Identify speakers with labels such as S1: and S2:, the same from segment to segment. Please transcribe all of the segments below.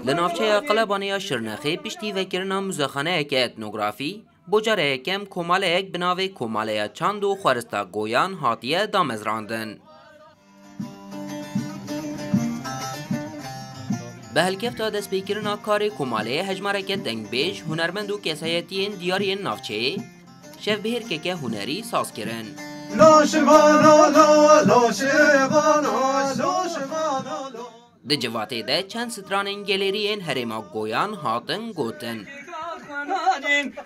S1: لنافچه قلبانی شرنخی پشتی وکرنا مزخانه که اتنوگرافی بجاره کم کماله یک بناوی کماله چند و خورستا گویان هاتیه دامزراندن. به هلکفتا دست بیکرنا کاری کماله هجمارک دنگ بیش هنرمند و کسایتین دیاری نافچه شف بهر که هنری ساز کرن. ده جواته ده چند ستران گلریین هرما گویان هاتن گوتن.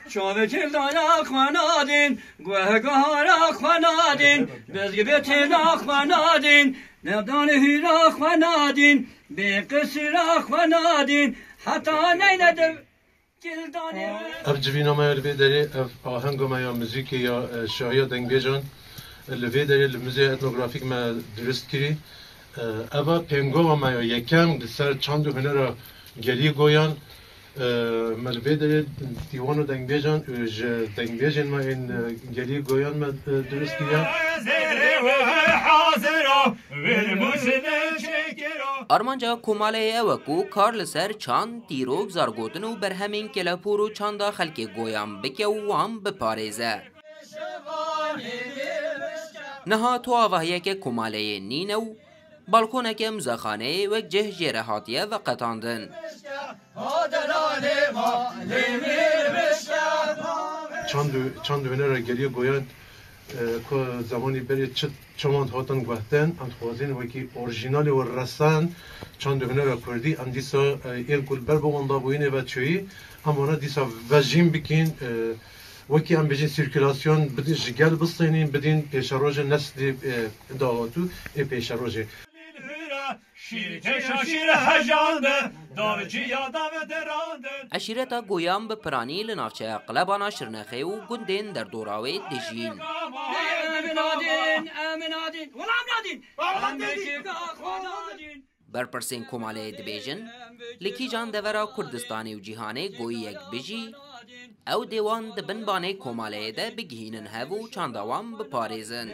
S2: شوکل دایا خانادین گوهگارا خانادین بزگبتلا خانادین ندان هیرا خانادین بقصرا خانادین حتی نیند
S3: افجوینا ما لبی داری آهنگ ما یا موزیک یا شاهی دنگجان لبی داری موزیک اتنوگرافیک ما درست کردی. اما پنگو ما یا یکم سر چند هنر گلی گویان ملبی داری دیوانو دنگجان دنگجان ما این گلی گویان ما درست کردیم.
S1: آرمانجا کماله وکو کارل سر چند تیروک زارگوتن و برهمین کلاپور و چند خلک گویان بکه و هم بپارزه. نها تو آوهیه که کماله نینو بالکونه که مزخانه و جه جرهاتیه و قطاندن.
S3: چند هنر گلی گویان که زمانی بری چماند هاتن گوهتن انتخوازین وکی اورژینال و رسان چند هنر کردی ام دیسا ایل کل بر بمانده بوینه و چویی اما دیسا وجیم بکین وکی ام بجین سیرکولاسیون بدین جگل بستینین بدین پیشروج نسل داغاتو پیشروج
S1: اشیرتا گویان به پرانی لنافچه قلبانا شرنخی و گندین در دوراوی دجین. برپرسین کماله دبیجن لکی جان دورا کردستانی و جیهانه گوی یک بجی او دیوان دبن بانه کماله ده بگهینن هفو چاندوان بپاریزن.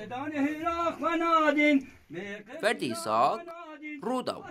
S1: فردی ساک روداو